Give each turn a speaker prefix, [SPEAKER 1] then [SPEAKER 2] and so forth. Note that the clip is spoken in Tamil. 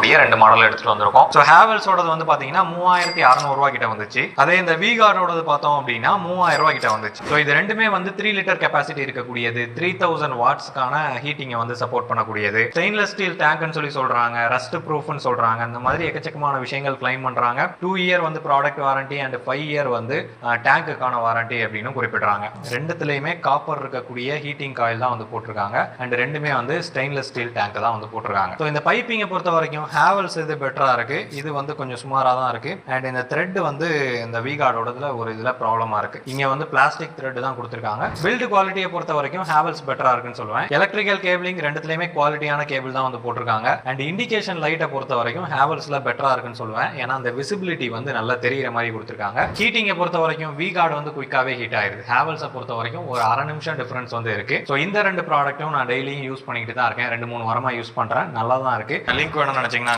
[SPEAKER 1] இருக்கக்கூடிய 2 மாடல் எடுத்துட்டு வந்திருக்கோம். ஸோ ஹேவல்ஸோடது வந்து பாத்தீங்கன்னா 3600 ரூபாய் கிட்ட வந்துச்சு. அதே இந்த V-Guard பார்த்தோம் அப்படின்னா 3000 ரூபாய் கிட்ட வந்துச்சு. ஸோ இது ரெண்டுமே வந்து 3 லிட்டர் கெப்பாசிட்டி இருக்கக்கூடியது, 3000 வாட்ஸ்க்கான ஹீட்டிங்கை வந்து சப்போர்ட் பண்ணக்கூடியது, ஸ்டெயின்லெஸ் ஸ்டீல் டேங்க்னு சொல்றாங்க, ரஸ்ட் ப்ரூஃப்னு சொல்றாங்க. அந்த மாதிரி எக்கச்சக்கமான விஷயங்கள் கிளைம் பண்றாங்க. 2 இயர் வந்து ப்ராடக்ட் வாரண்டி அண்ட் 5 இயர் வந்து டேங்குக்கான வாரண்டி அப்படின்னு குறிப்பிடுறாங்க. ரெண்டுத்துலயுமே காப்பர் இருக்கக்கூடிய ஹீட்டிங் காயில் தான் வந்து போட்டிருக்காங்க அண்ட் ரெண்டுமே வந்து ஸ்டெயின்லெஸ் ஸ்டீல் டேங்க் தான் வந்து போட்டிருக்காங்க. ஸோ இந்த பைப்பிங்கை பொறுத்த வரைக்கும் ஹேவல்ஸ் இது பெட்டரா இருக்கு, இது வந்து கொஞ்சம் சுமாரா தான் இருக்கு. அண்ட் இந்த த்ரெட் வந்து இந்த V-Guard ஒரு இதுல ப்ராப்ளமா இருக்கு. இங்க வந்து பிளாஸ்டிக் த்ரெட் தான் கொடுத்திருக்காங்க. பில்ட் குவாலிட்டியை பொறுத்த வரைக்கும் ஹேவல்ஸ் பெட்டரா இருக்குன்னு சொல்லுவேன். எலக்ட்ரிக்கல் கேபிளிங் ரெண்டுத்துலயுமே குவாலிட்டியான கேபிள் தான் வந்து போட்டிருக்காங்க. அண்ட் இண்டிகேஷன் லைட்டை பொறுத்த வரைக்கும் ஹேவல்ஸ்ல பெட்டரா இருக்குன்னு சொல்லுவேன். ஏன்னா அந்த விசிபிலிட்டி வந்து நல்லா தெரிகிற மாதிரி கொடுத்திருக்காங்க. ஹீட்டிங்கை பொறுத்த வரைக்கும் V-Guard வந்து குயிக்காவே ஹீட் ஆயிருது. ஹேவல்ஸை பொறுத்த வரைக்கும் ஒரு அரை நிமிஷம் டிஃபரன்ஸ் வந்து இருக்கு. ஸோ இந்த 2 ப்ராடக்ட்டும் நான் டெய்லியும் யூஸ் பண்ணிக்கிட்டு தான் இருக்கேன். 2-3 வாரமா யூஸ் பண்றேன். நல்லா தான் இருக்கு. லிங்க் வேணும்னு நினைச்சீங்கன்னா